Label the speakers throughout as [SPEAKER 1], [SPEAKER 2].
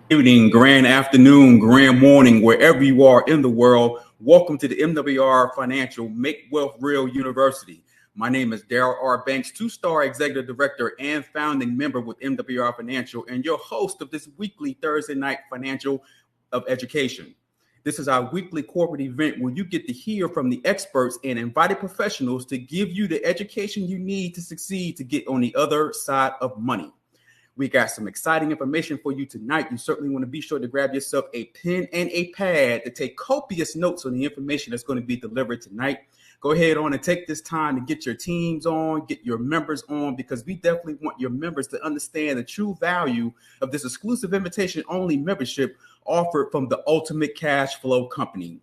[SPEAKER 1] Evening, grand afternoon, grand morning, wherever you are in the world. Welcome to the MWR Financial Make Wealth Real University. My name is Daryl R. Banks, two-star executive director and founding member with MWR Financial, and your host of this weekly Thursday night financial of education. This is our weekly corporate event where you get to hear from the experts and invited professionals to give you the education you need to succeed to get on the other side of money. We got some exciting information for you tonight. You certainly want to be sure to grab yourself a pen and a pad to take copious notes on the information that's going to be delivered tonight. Go ahead on and take this time to get your teams on, get your members on, because we definitely want your members to understand the true value of this exclusive invitation-only membership offered from the Ultimate Cash Flow Company.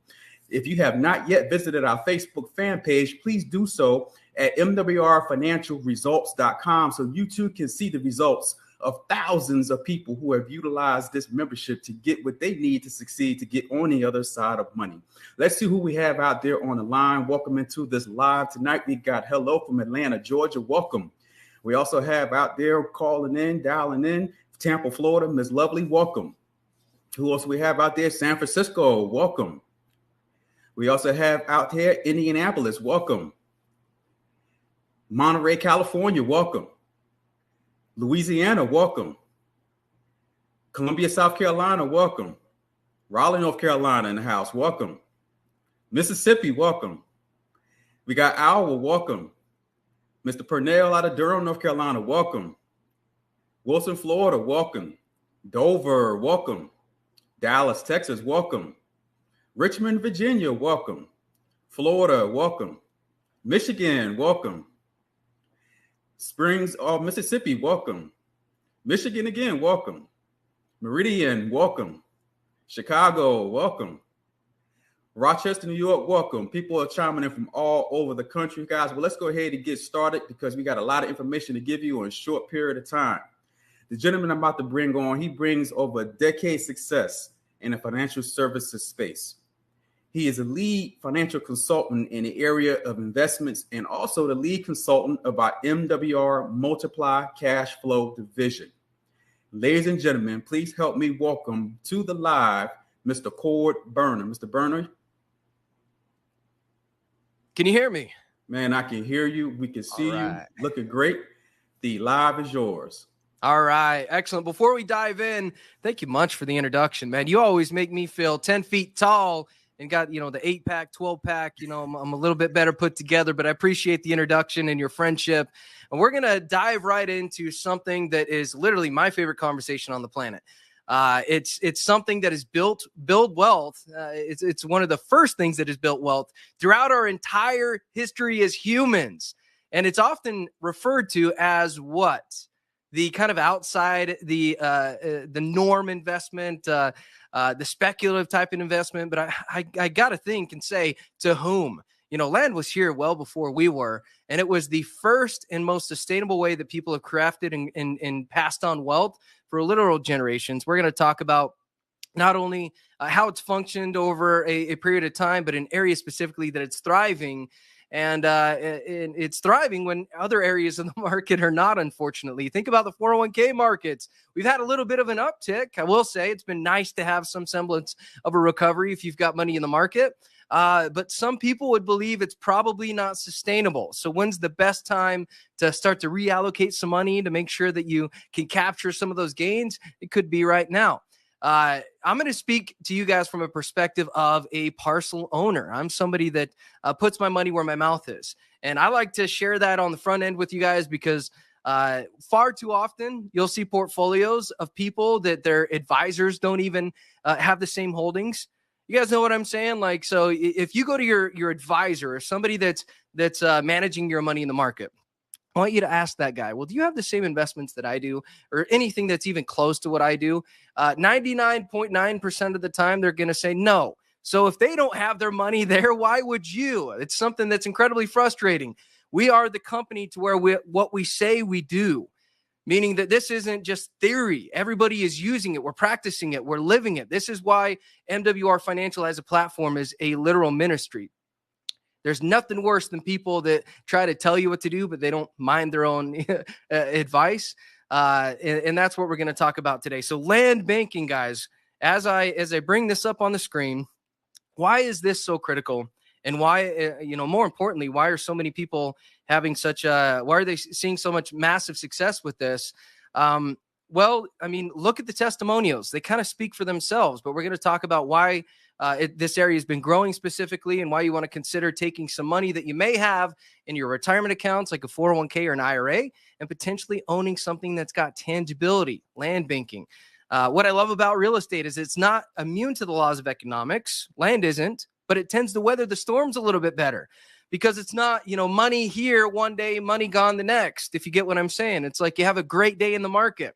[SPEAKER 1] If you have not yet visited our Facebook fan page, please do so at mwrfinancialresults.com so you too can see the results of thousands of people who have utilized this membership to get what they need to succeed to get on the other side of money. Let's see who we have out there on the line. Welcome into this live tonight. We got hello from Atlanta, Georgia. Welcome. We also have out there calling in, dialing in, Tampa, Florida, Ms. Lovely. Welcome. Who else we have out there? San Francisco. Welcome. We also have out here Indianapolis. Welcome. Monterey, California. Welcome. Louisiana, welcome. Columbia, South Carolina, welcome. Raleigh, North Carolina in the house, welcome. Mississippi, welcome. We got Iowa, welcome. Mr. Purnell out of Durham, North Carolina, welcome. Wilson, Florida, welcome. Dover, welcome. Dallas, Texas, welcome. Richmond, Virginia, welcome. Florida, welcome. Michigan, welcome. Springs, Mississippi, welcome. Michigan again, welcome. Meridian, welcome. Chicago, welcome. Rochester, New York, welcome. People are chiming in from all over the country, guys. Well, let's go ahead and get started because we got a lot of information to give you in a short period of time. The gentleman I'm about to bring on, he brings over a decade success in the financial services space. He is a lead financial consultant in the area of investments and also the lead consultant of our MWR Multiply Cash Flow Division. Ladies and gentlemen, please help me welcome to the live Mr. Cord Burner. Mr. Burner.
[SPEAKER 2] Can you hear me?
[SPEAKER 1] Man, I can hear you. We can see you. Looking great. The live is yours.
[SPEAKER 2] All right. Excellent. Before we dive in, thank you much for the introduction, man. You always make me feel 10 feet tall. And got, the 8-pack, 12-pack, I'm a little bit better put together, but I appreciate the introduction and your friendship. And we're going to dive right into something that is literally my favorite conversation on the planet. It's something that is build wealth. It's one of the first things that has built wealth throughout our entire history as humans. And it's often referred to as what? The kind of outside the norm investment, the speculative type of investment. But I got to think and say, to whom? Land was here well before we were, and it was the first and most sustainable way that people have crafted and passed on wealth for literal generations. We're going to talk about not only how it's functioned over a period of time, but in areas specifically that it's thriving. And it's thriving when other areas of the market are not, unfortunately. Think about the 401k markets. We've had a little bit of an uptick. I will say it's been nice to have some semblance of a recovery if you've got money in the market. But some people would believe it's probably not sustainable. So when's the best time to start to reallocate some money to make sure that you can capture some of those gains? It could be right now. I'm going to speak to you guys from a perspective of a parcel owner. I'm somebody that puts my money where my mouth is. And I like to share that on the front end with you guys because far too often you'll see portfolios of people that their advisors don't even have the same holdings. You guys know what I'm saying? Like, so if you go to your advisor or somebody that's managing your money in the market, I want you to ask that guy, well, do you have the same investments that I do or anything that's even close to what I do? 99.9% of the time, they're going to say no. So if they don't have their money there, why would you? It's something that's incredibly frustrating. We are the company to where what we say we do, meaning that this isn't just theory. Everybody is using it. We're practicing it. We're living it. This is why MWR Financial as a platform is a literal ministry. There's nothing worse than people that try to tell you what to do, but they don't mind their own advice. And that's what we're going to talk about today. So land banking, guys, as I bring this up on the screen, why is this so critical? And why, more importantly, why are so many people having why are they seeing so much massive success with this? Well, I mean, look at the testimonials. They kind of speak for themselves, but we're going to talk about why this area has been growing specifically and why you want to consider taking some money that you may have in your retirement accounts, like a 401k or an IRA, and potentially owning something that's got tangibility, land banking. What I love about real estate is it's not immune to the laws of economics. Land isn't, but it tends to weather the storms a little bit better because it's not, money here one day, money gone the next. If you get what I'm saying, it's like you have a great day in the market.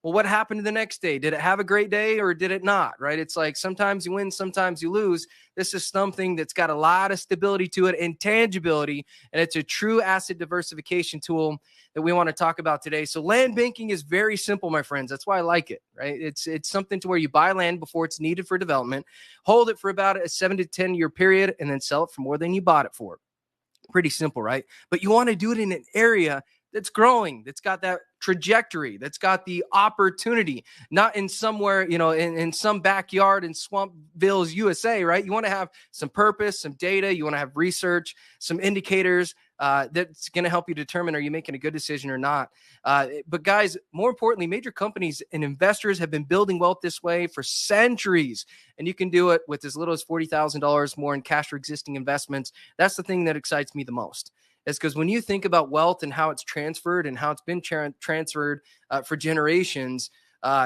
[SPEAKER 2] Well, what happened the next day? Did it have a great day or did it not? Right? It's like sometimes you win, sometimes you lose. This is something that's got a lot of stability to it and tangibility, and it's a true asset diversification tool that we want to talk about today. So land banking is very simple, my friends. That's why I like it, right? It's something to where you buy land before it's needed for development, hold it for about a 7 to 10 year period, and then sell it for more than you bought it for. Pretty simple, right? But you want to do it in an area that's growing, that's got that trajectory, that's got the opportunity, not in somewhere, in some backyard in Swampville's USA, right? You want to have some purpose, some data, you want to have research, some indicators that's going to help you determine, are you making a good decision or not? But guys, more importantly, major companies and investors have been building wealth this way for centuries, and you can do it with as little as $40,000 more in cash or existing investments. That's the thing that excites me the most. Is because when you think about wealth and how it's transferred and how it's been transferred for generations,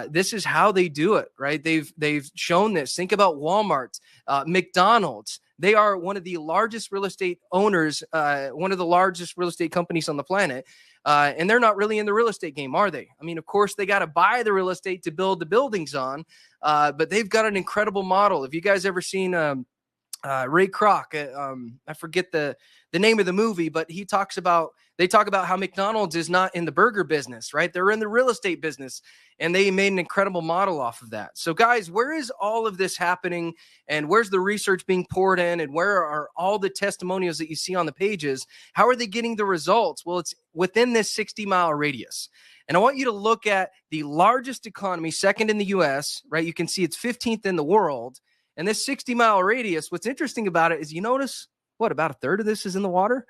[SPEAKER 2] this is how they do it, right? They've shown this. Think about Walmart, McDonald's. They are one of the largest real estate owners, one of the largest real estate companies on the planet. And they're not really in the real estate game, are they? I mean, of course, they got to buy the real estate to build the buildings on, but they've got an incredible model. Have you guys ever seen Ray Kroc? I forget the name of the movie, but they talk about how McDonald's is not in the burger business, right? They're in the real estate business, and they made an incredible model off of that. So guys, where is all of this happening, and where's the research being poured in, and where are all the testimonials that you see on the pages? How are they getting the results? Well, it's within this 60-mile radius. And I want you to look at the largest economy, second in the US, right? You can see it's 15th in the world. And this 60-mile radius, what's interesting about it is you notice, about a third of this is in the water?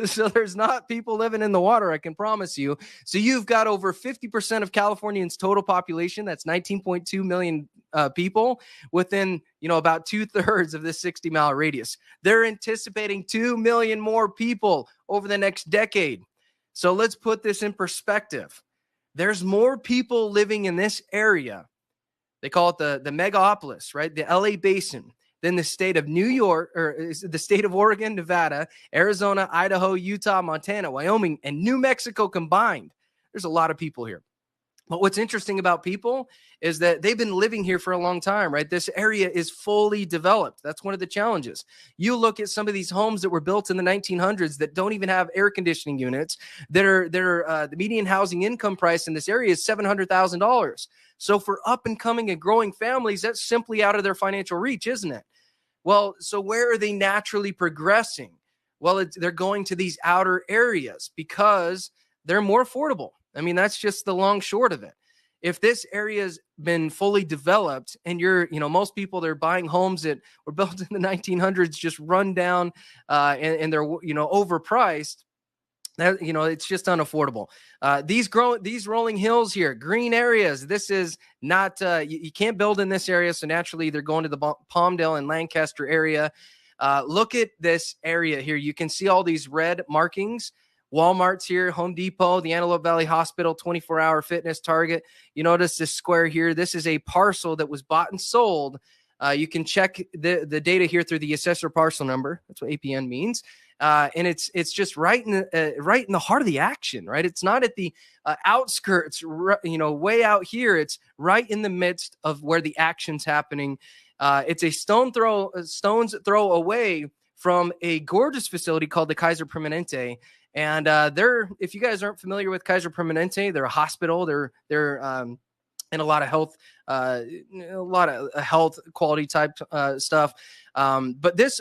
[SPEAKER 2] So there's not people living in the water, I can promise you. So you've got over 50% of Californians' total population. That's 19.2 million people within, about 2/3 of this 60-mile radius. They're anticipating 2 million more people over the next decade. So let's put this in perspective. There's more people living in this area. They call it the megapolis, right? The LA basin. Then the state of New York, or the state of Oregon, Nevada, Arizona, Idaho, Utah, Montana, Wyoming, and New Mexico combined. There's a lot of people here. But what's interesting about people is that they've been living here for a long time, right? This area is fully developed. That's one of the challenges. You look at some of these homes that were built in the 1900s that don't even have air conditioning units, that are the median housing income price in this area is $700,000. So for up and coming and growing families, that's simply out of their financial reach, isn't it? Well, so where are they naturally progressing? Well, they're going to these outer areas because they're more affordable. I mean, that's just the long short of it. If this area's been fully developed and most people, they're buying homes that were built in the 1900s, just run down and they're, overpriced, that, it's just unaffordable. These rolling hills here, green areas, this is not, you can't build in this area. So naturally they're going to the Palmdale and Lancaster area. Look at this area here. You can see all these red markings. Walmart's here, Home Depot, the Antelope Valley Hospital, 24-hour fitness, Target. You notice this square here. This is a parcel that was bought and sold. You can check the data here through the assessor parcel number. That's what APN means. And it's just right in the heart of the action, right? It's not at the outskirts, way out here. It's right in the midst of where the action's happening. It's a stone's throw away from a gorgeous facility called the Kaiser Permanente. And if you guys aren't familiar with Kaiser Permanente, they're a hospital. They're in a lot of health quality type stuff. But this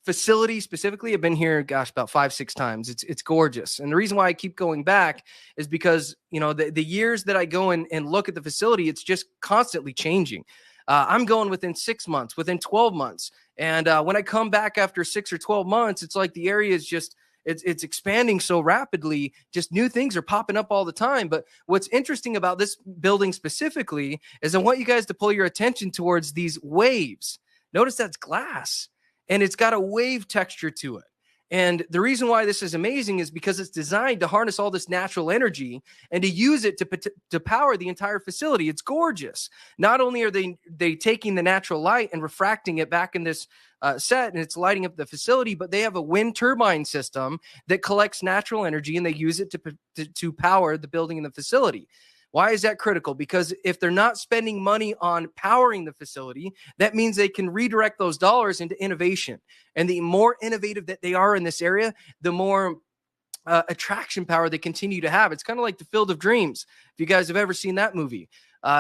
[SPEAKER 2] facility specifically, I've been here, gosh, about 5-6 times. It's gorgeous. And the reason why I keep going back is because, the years that I go and look at the facility, it's just constantly changing. I'm going within 6 months, within 12 months. And when I come back after 6 or 12 months, it's like the area is just, it's expanding so rapidly. Just new things are popping up all the time. But what's interesting about this building specifically is I want you guys to pull your attention towards these waves. Notice that's glass. And it's got a wave texture to it. And the reason why this is amazing is because it's designed to harness all this natural energy and to use it to power the entire facility. It's gorgeous. Not only are they taking the natural light and refracting it back in this set, and it's lighting up the facility, but they have a wind turbine system that collects natural energy and they use it to power the building and the facility. Why is that critical? Because if they're not spending money on powering the facility, that means they can redirect those dollars into innovation. And the more innovative that they are in this area, the more attraction power they continue to have. It's kind of like the Field of Dreams. If you guys have ever seen that movie,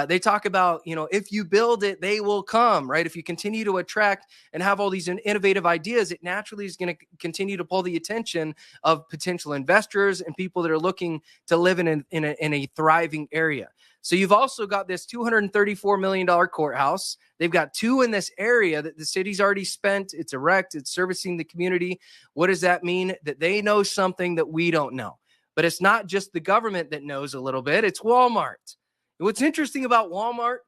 [SPEAKER 2] they talk about, if you build it, they will come, right? If you continue to attract and have all these innovative ideas, it naturally is going to continue to pull the attention of potential investors and people that are looking to live in a thriving area. So you've also got this $234 million courthouse. They've got 2 in this area that the city's already spent. It's erect. It's servicing the community. What does that mean? That they know something that we don't know. But it's not just the government that knows a little bit. It's Walmart. And what's interesting about Walmart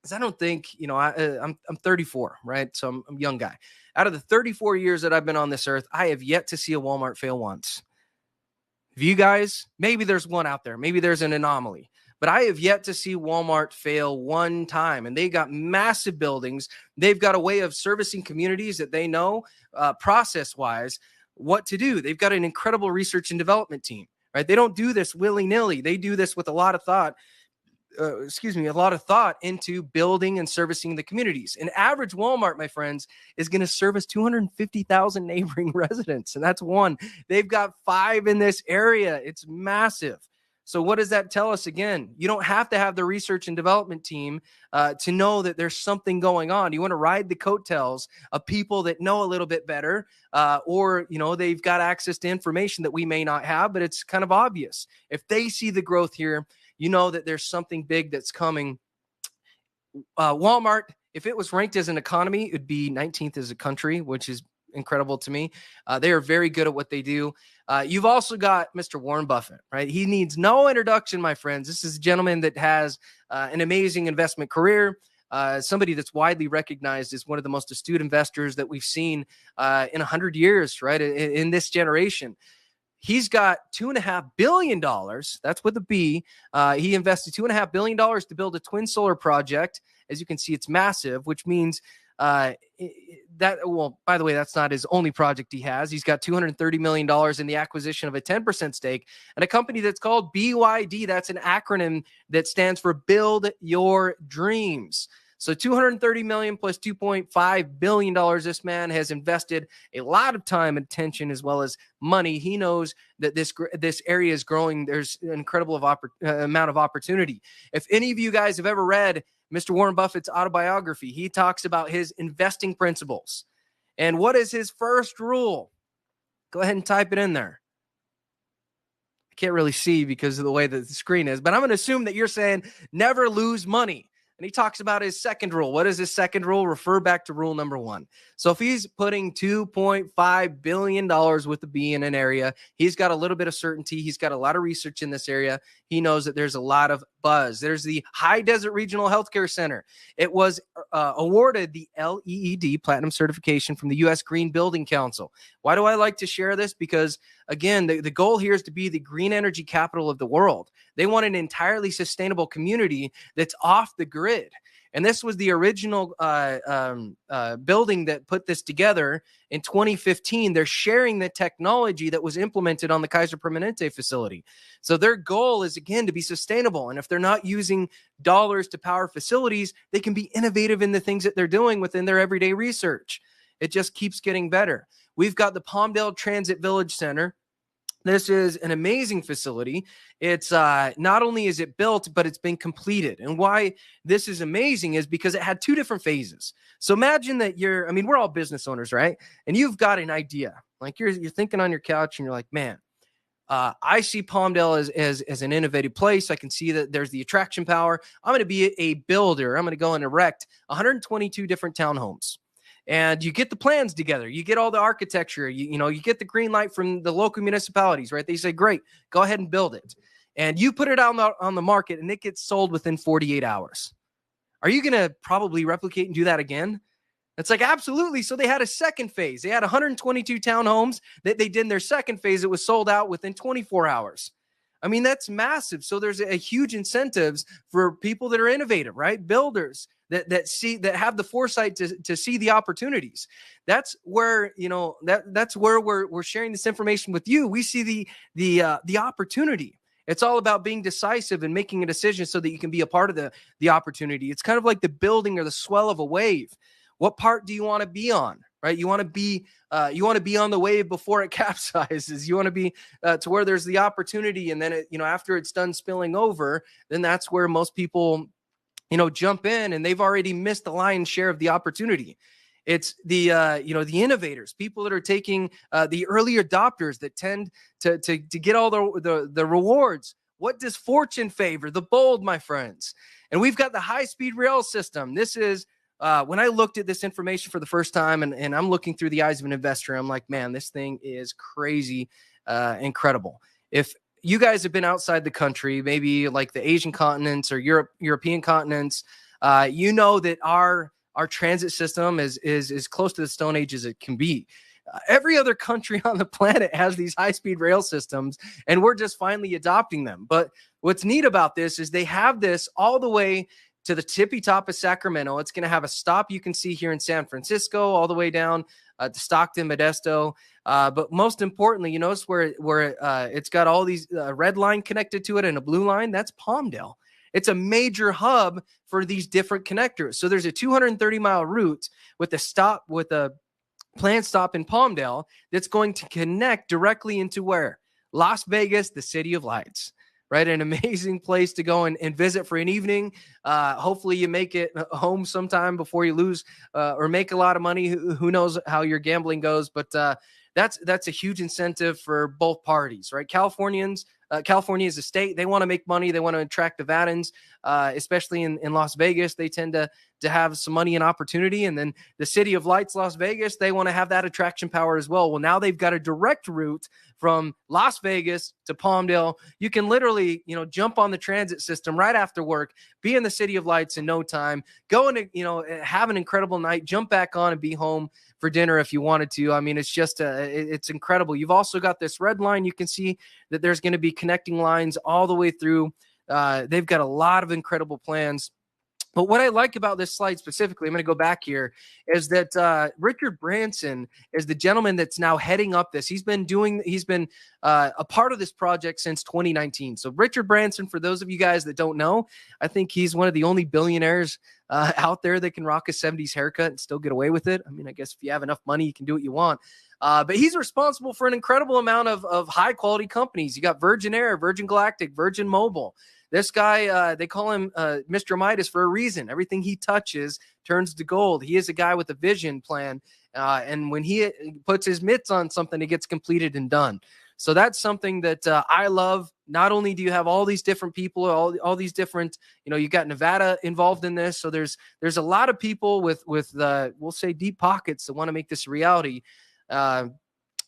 [SPEAKER 2] is I don't think, I'm 34, right? So I'm a young guy. Out of the 34 years that I've been on this earth, I have yet to see a Walmart fail once. If you guys, maybe there's one out there. Maybe there's an anomaly. But I have yet to see Walmart fail one time. And they got massive buildings. They've got a way of servicing communities that they know process-wise what to do. They've got an incredible research and development team, right? They don't do this willy-nilly. They do this with a lot of thought. A lot of thought into building and servicing the communities. An average Walmart, my friends, is going to service 250,000 neighboring residents. And that's one. They've got 5 in this area. It's massive. So what does that tell us? Again, you don't have to have the research and development team to know that there's something going on. You want to ride the coattails of people that know a little bit better, or, they've got access to information that we may not have, but it's kind of obvious. If they see the growth here, you know that there's something big that's coming. Walmart, if it was ranked as an economy, it would be 19th as a country, which is incredible to me. They are very good at what they do. You've also got Mr. Warren Buffett, right? He needs no introduction, my friends. This is a gentleman that has an amazing investment career, somebody that's widely recognized as one of the most astute investors that we've seen in 100 years, right? In this generation. He's got $2.5 billion. That's with a B. He invested $2.5 billion to build a twin solar project. As you can see, it's massive, which means by the way, that's not his only project he has. He's got $230 million in the acquisition of a 10% stake and a company that's called BYD. That's an acronym that stands for Build Your Dreams. So $230 million plus $2.5 billion. This man has invested a lot of time and attention as well as money. He knows that this area is growing. There's an incredible amount of opportunity. If any of you guys have ever read Mr. Warren Buffett's autobiography, he talks about his investing principles. And what is his first rule? Go ahead and type it in there. I can't really see because of the way that the screen is, but I'm going to assume that you're saying never lose money. And he talks about his second rule. What is his second rule? Refer back to rule number 1. So if he's putting $2.5 billion with a B in an area, he's got a little bit of certainty. He's got a lot of research in this area. He knows that there's a lot of buzz. There's the High Desert Regional Healthcare Center. It was awarded the LEED Platinum certification from the U.S. Green Building Council. Why do I like to share this? Because, again, the goal here is to be the green energy capital of the world. They want an entirely sustainable community that's off the grid. And this was the original building that put this together in 2015. They're sharing the technology that was implemented on the Kaiser Permanente facility. So their goal is, again, to be sustainable. And if they're not using dollars to power facilities, they can be innovative in the things that they're doing within their everyday research. It just keeps getting better. We've got the Palmdale Transit Village Center. This is an amazing facility. It's not only is it built, but it's been completed. And why this is amazing is because it had two different phases. So imagine that we're all business owners, right? And you've got an idea. Like you're thinking on your couch and you're like, man, I see Palmdale as an innovative place. I can see that there's the attraction power. I'm going to be a builder. I'm going to go and erect 122 different townhomes. And you get the plans together. You get all the architecture. You get the green light from the local municipalities, right? They say, great, go ahead and build it. And you put it out on the market and it gets sold within 48 hours. Are you going to probably replicate and do that again? It's like, absolutely. So they had a second phase. They had 122 townhomes that they did in their second phase. It was sold out within 24 hours. I mean, that's massive. So there's a huge incentives for people that are innovative, right? Builders that have the foresight to see the opportunities. That's where, that's where we're sharing this information with you. We see the opportunity. It's all about being decisive and making a decision so that you can be a part of the opportunity. It's kind of like the building or the swell of a wave. What part do you want to be on? Right? You want to be on the wave before it capsizes. You want to be to where there's the opportunity, and then after it's done spilling over, then that's where most people jump in, and they've already missed the lion's share of the opportunity. It's the innovators, people that are taking the early adopters that tend to get all the rewards. What does fortune favor? The bold, my friends. And we've got the high-speed rail system. This is when I looked at this information for the first time, and I'm looking through the eyes of an investor, I'm like, man, this thing is crazy, incredible. If you guys have been outside the country, maybe like the Asian continents or European continents, that our transit system is as close to the Stone Age as it can be. Every other country on the planet has these high-speed rail systems, and we're just finally adopting them. But what's neat about this is they have this all the way to the tippy top of Sacramento. It's going to have a stop you can see here in San Francisco, all the way down to Stockton, Modesto. But most importantly, you notice where it's got all these red line connected to it and a blue line. That's Palmdale. It's a major hub for these different connectors. So there's a 230-mile route with a planned stop in Palmdale that's going to connect directly into where? Las Vegas, the City of Lights. Right, an amazing place to go and visit for an evening. Hopefully you make it home sometime before you lose or make a lot of money. Who knows how your gambling goes, but that's a huge incentive for both parties, right? California is a state. They want to make money. They want to attract Nevadans, especially in Las Vegas. They tend to have some money and opportunity. And then the City of Lights, Las Vegas, they want to have that attraction power as well. Well, now they've got a direct route from Las Vegas to Palmdale. You can literally, jump on the transit system right after work, be in the City of Lights in no time, go and, have an incredible night, jump back on and be home for dinner if you wanted to. I mean, it's just, it's incredible. You've also got this red line. You can see that there's going to be connecting lines all the way through. They've got a lot of incredible plans. But what I like about this slide specifically, I'm going to go back here, is that Richard Branson is the gentleman that's now heading up this. He's been a part of this project since 2019. So Richard Branson, for those of you guys that don't know, I think he's one of the only billionaires out there that can rock a 70s haircut and still get away with it. I mean, I guess if you have enough money, you can do what you want. But he's responsible for an incredible amount of high quality companies. You got Virgin Air, Virgin Galactic, Virgin Mobile. This guy, they call him Mr. Midas for a reason. Everything he touches turns to gold. He is a guy with a vision plan. And when he puts his mitts on something, it gets completed and done. So that's something that I love. Not only do you have all these different people, all these different, you got Nevada involved in this. So there's a lot of people with we'll say deep pockets that want to make this a reality.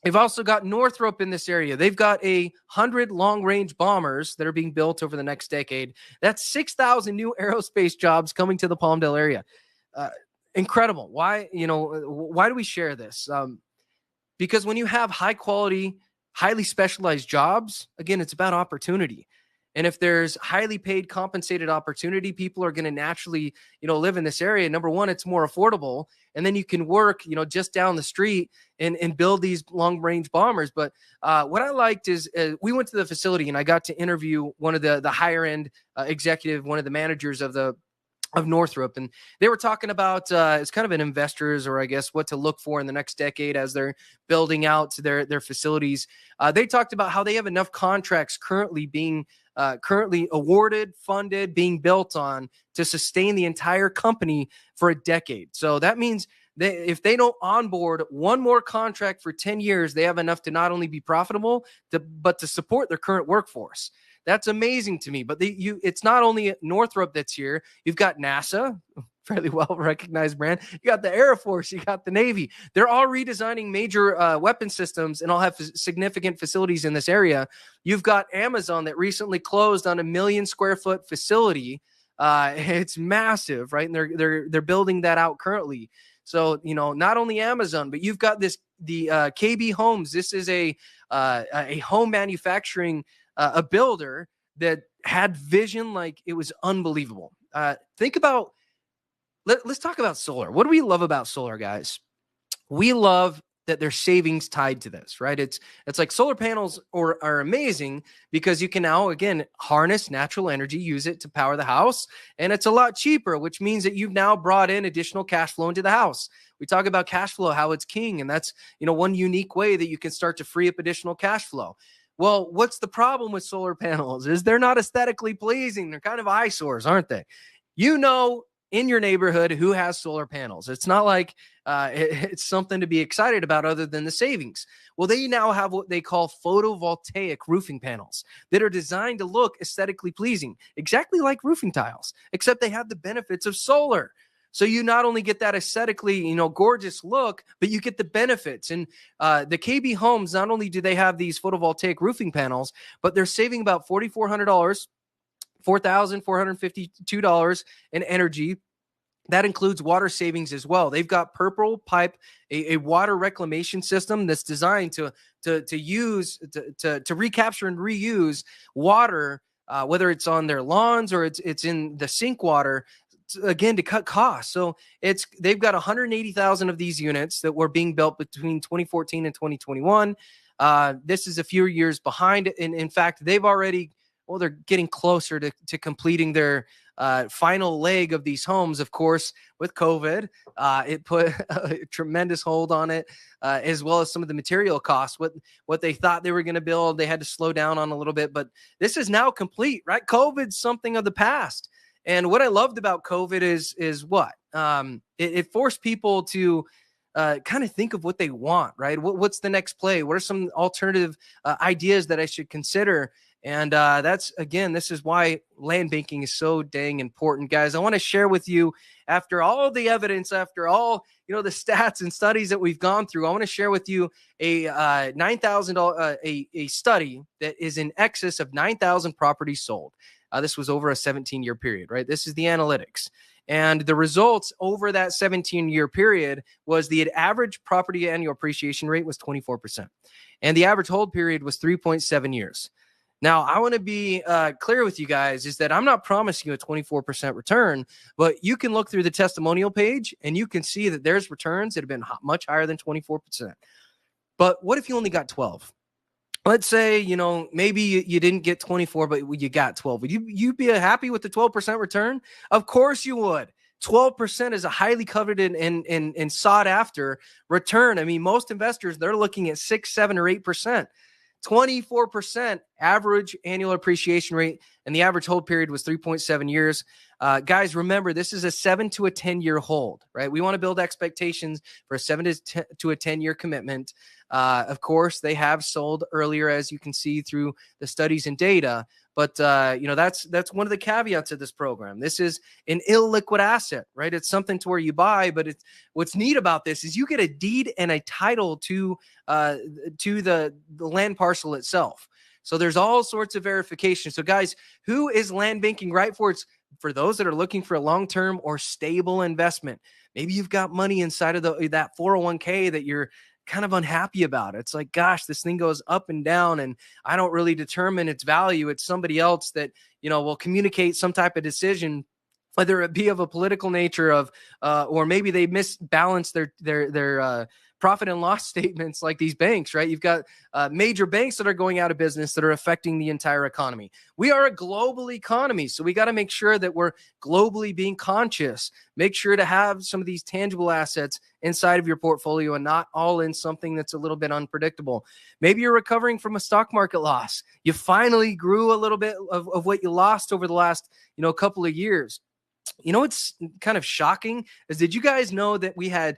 [SPEAKER 2] They've also got Northrop in this area. They've got 100 long-range bombers that are being built over the next decade. That's 6,000 new aerospace jobs coming to the Palmdale area. Incredible. Why do we share this? Because when you have high-quality, highly specialized jobs, again, it's about opportunity. And if there's highly paid, compensated opportunity, people are going to naturally, live in this area. Number one, it's more affordable. And then you can work, just down the street and build these long range bombers. But what I liked is we went to the facility and I got to interview one of the higher end executive, one of the managers of the of Northrop, and they were talking about it's kind of an investors, or I guess what to look for in the next decade as they're building out their facilities. They talked about how they have enough contracts currently being currently awarded, funded, being built on to sustain the entire company for a decade. So that means if they don't onboard one more contract for 10 years, they have enough to not only be profitable, but to support their current workforce. That's amazing to me. But it's not only Northrop that's here. You've got NASA, fairly well recognized brand. You got the Air Force. You got the Navy. They're all redesigning major weapon systems and all have significant facilities in this area. You've got Amazon that recently closed on a 1 million square foot facility. It's massive, right? And they're building that out currently. So, not only Amazon, but you've got the KB Homes. This is a home manufacturing a builder that had vision like it was unbelievable. Let's talk about solar. What do we love about solar, guys? We love that there's savings tied to this, right? It's like solar panels are amazing because you can now, again, harness natural energy, use it to power the house, and it's a lot cheaper, which means that you've now brought in additional cash flow into the house. We talk about cash flow, how it's king, and that's, one unique way that you can start to free up additional cash flow. Well, what's the problem with solar panels is they're not aesthetically pleasing. They're kind of eyesores, aren't they? In your neighborhood who has solar panels. It's not like it's something to be excited about other than the savings. Well, they now have what they call photovoltaic roofing panels that are designed to look aesthetically pleasing, exactly like roofing tiles, except they have the benefits of solar. So you not only get that aesthetically, gorgeous look, but you get the benefits. And the KB Homes, not only do they have these photovoltaic roofing panels, but they're saving about $4,400, $4,452 in energy. That includes water savings as well. They've got Purple Pipe, a water reclamation system that's designed to recapture and reuse water, whether it's on their lawns or it's in the sink water, again, to cut costs. So they've got 180,000 of these units that were being built between 2014 and 2021. This is a few years behind. In fact, they're getting closer to completing their final leg of these homes. Of course, with COVID, it put a tremendous hold on it, as well as some of the material costs. What they thought they were going to build, they had to slow down on a little bit, but this is now complete, right? COVID's something of the past. And what I loved about COVID is what? It forced people to kind of think of what they want, right? What's the next play? What are some alternative ideas that I should consider? And this is why land banking is so dang important, guys. I want to share with you, after all the evidence, after all, the stats and studies that we've gone through, I want to share with you a $9,000 a study that is in excess of 9,000 properties sold. This was over a 17-year period, right? This is the analytics. And the results over that 17-year period was the average property annual appreciation rate was 24%. And the average hold period was 3.7 years. Now, I want to be clear with you guys is that I'm not promising you a 24% return, but you can look through the testimonial page and you can see that there's returns that have been much higher than 24%. But what if you only got 12? Let's say, maybe you didn't get 24, but you got 12. Would you be happy with the 12% return? Of course you would. 12% is a highly coveted and sought after return. I mean, most investors, they're looking at 6, 7, or 8%. 24% average annual appreciation rate, and the average hold period was 3.7 years. Guys, remember, this is a 7 to a 10-year hold, right? We want to build expectations for a 7 to a 10-year commitment. Of course, they have sold earlier, as you can see through the studies and data. But, that's one of the caveats of this program. This is an illiquid asset, right? It's something to where you buy, but what's neat about this is you get a deed and a title to the land parcel itself. So there's all sorts of verification. So guys, who is land banking right for? It's for those that are looking for a long-term or stable investment. Maybe you've got money inside of that 401k that you're kind of unhappy about. It's like, gosh, this thing goes up and down and I don't really determine its value. It's somebody else that, will communicate some type of decision, whether it be of a political nature or maybe they misbalance their profit and loss statements like these banks, right? You've got major banks that are going out of business that are affecting the entire economy. We are a global economy, so we got to make sure that we're globally being conscious. Make sure to have some of these tangible assets inside of your portfolio and not all in something that's a little bit unpredictable. Maybe you're recovering from a stock market loss. You finally grew a little bit of what you lost over the last, couple of years. What's kind of shocking is, did you guys know that we had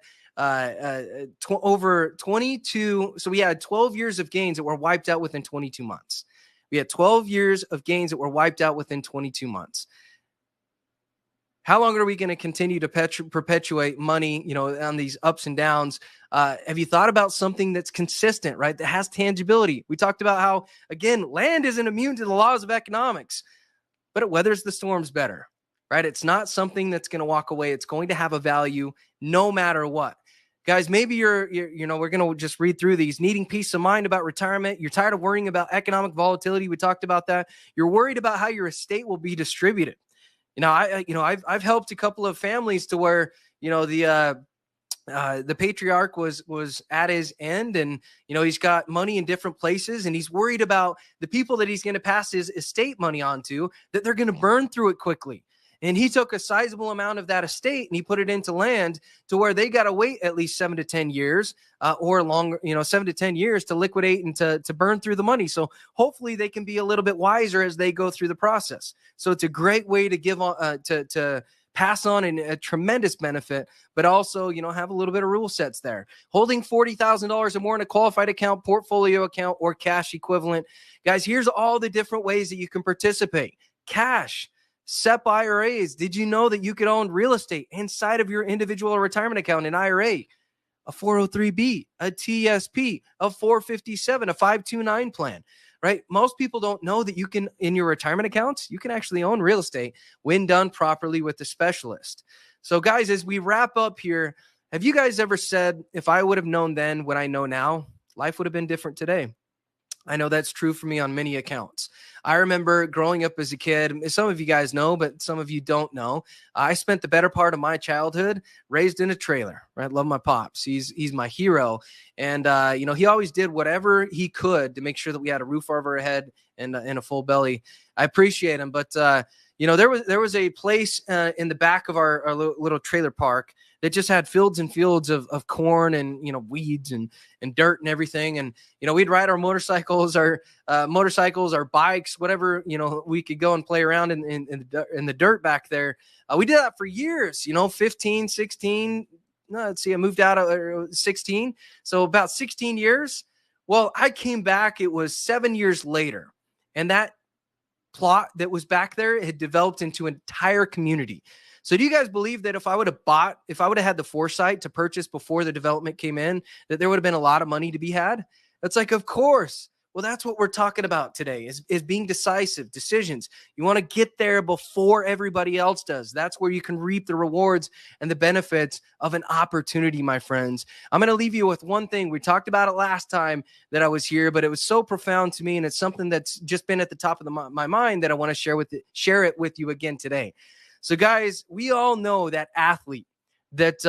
[SPEAKER 2] over 22? So we had 12 years of gains that were wiped out within 22 months. We had 12 years of gains that were wiped out within 22 months. How long are we going to continue to perpetuate money, on these ups and downs? Have you thought about something that's consistent, right? That has tangibility. We talked about how, again, land isn't immune to the laws of economics, but it weathers the storms better, right? It's not something that's going to walk away. It's going to have a value no matter what. Guys, maybe we're going to just read through these. Needing peace of mind about retirement. You're tired of worrying about economic volatility. We talked about that. You're worried about how your estate will be distributed. I've helped a couple of families to where, the patriarch was at his end, and, he's got money in different places, and he's worried about the people that he's going to pass his estate money on to, that they're going to burn through it quickly. And he took a sizable amount of that estate and he put it into land to where they got to wait at least 7 to 10 years or longer, 7 to 10 years to liquidate and to burn through the money. So hopefully they can be a little bit wiser as they go through the process. So it's a great way to give to pass on a tremendous benefit, but also, have a little bit of rule sets there. Holding $40,000 or more in a qualified account, portfolio account, or cash equivalent. Guys, here's all the different ways that you can participate. Cash. SEP IRAs. Did you know that you could own real estate inside of your individual retirement account, an IRA, a 403B, a TSP, a 457, a 529 plan, right? Most people don't know that you can, in your retirement accounts, you can actually own real estate when done properly with a specialist. So guys, as we wrap up here, have you guys ever said, if I would have known then what I know now, life would have been different today? I know that's true for me on many accounts. I remember growing up as a kid, some of you guys know, but some of you don't know. I spent the better part of my childhood raised in a trailer, right? Love my pops. He's my hero. And, he always did whatever he could to make sure that we had a roof over our head and a full belly. I appreciate him. But, there was a place in the back of our little trailer park that just had fields and fields of corn and, weeds and dirt and everything. And, we'd ride our motorcycles, our bikes, whatever, we could go and play around in the dirt back there. We did that for years, 15, 16. No, let's see, I moved out at 16. So about 16 years. Well, I came back, it was 7 years later. And that plot that was back there had developed into an entire community. So do you guys believe that if I would have had the foresight to purchase before the development came in, that there would have been a lot of money to be had? It's like, of course. Well, that's what we're talking about today is being decisive, decisions. You want to get there before everybody else does. That's where you can reap the rewards and the benefits of an opportunity, my friends. I'm going to leave you with one thing. We talked about it last time that I was here, but it was so profound to me, and it's something that's just been at the top of my mind that I want to share it with you again today. So guys, we all know that athlete that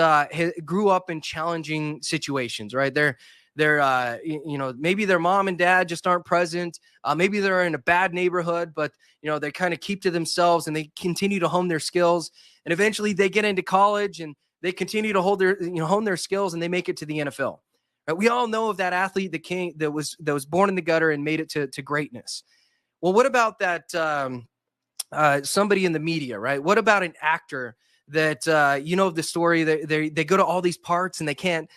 [SPEAKER 2] grew up in challenging situations, right? They're maybe their mom and dad just aren't present. Maybe they're in a bad neighborhood, but, they kind of keep to themselves and they continue to hone their skills. And eventually they get into college and they continue to hone their skills and they make it to the NFL. Right? We all know of that athlete that was born in the gutter and made it to greatness. Well, what about that somebody in the media, right? What about an actor that the story that they go to all these parts and they can't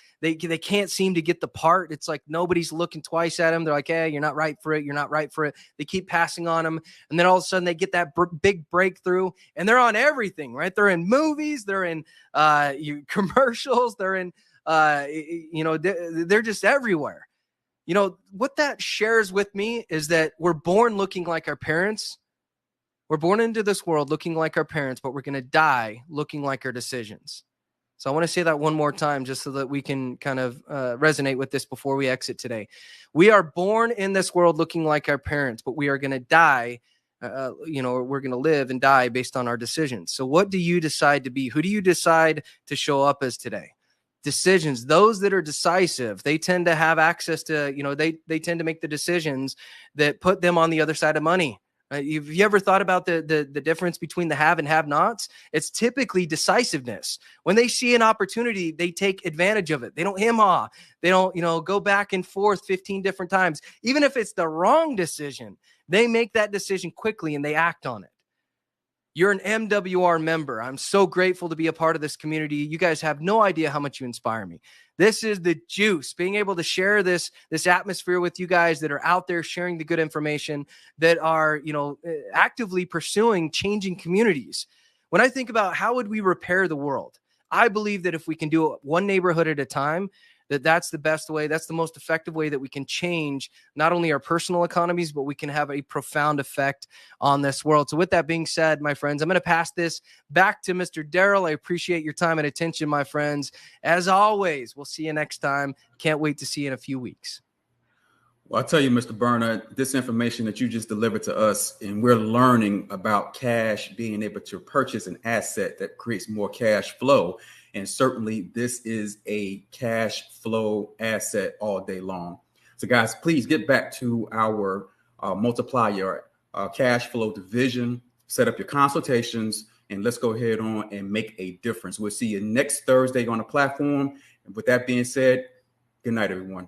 [SPEAKER 2] seem to get the part? It's like nobody's looking twice at him. They're like, hey, you're not right for it. You're not right for it. They keep passing on him. And then all of a sudden they get that big breakthrough and they're on everything, right? They're in movies. They're in commercials. They're in, they're just everywhere. What that shares with me is that we're born looking like our parents. We're born into this world looking like our parents, but we're going to die looking like our decisions. So I want to say that one more time just so that we can kind of resonate with this before we exit today. We are born in this world looking like our parents, but we are going to die, we're going to live and die based on our decisions. So what do you decide to be? Who do you decide to show up as today? decisions. Those that are decisive, they tend to have access to, they tend to make the decisions that put them on the other side of money. Have you ever thought about the difference between the have and have nots? It's typically decisiveness. When they see an opportunity, they take advantage of it. They don't hem-haw. They don't, go back and forth 15 different times. Even if it's the wrong decision, they make that decision quickly and they act on it. You're an MWR member. I'm so grateful to be a part of this community. You guys have no idea how much you inspire me. This is the juice, being able to share this atmosphere with you guys that are out there sharing the good information, that are, actively pursuing changing communities. When I think about how would we repair the world, I believe that if we can do it one neighborhood at a time, that's the best way. That's the most effective way that we can change not only our personal economies, but we can have a profound effect on this world. So with that being said, my friends, I'm going to pass this back to Mr. Darrell. I appreciate your time and attention, my friends. As always, we'll see you next time. Can't wait to see you in a few weeks.
[SPEAKER 1] Well, I'll tell you, Mr. Berner, this information that you just delivered to us, and we're learning about cash, being able to purchase an asset that creates more cash flow. And certainly this is a cash flow asset all day long. So guys, please get back to our multiply your cash flow division, set up your consultations, and let's go ahead on and make a difference. We'll see you next Thursday on the platform. And with that being said, good night, everyone.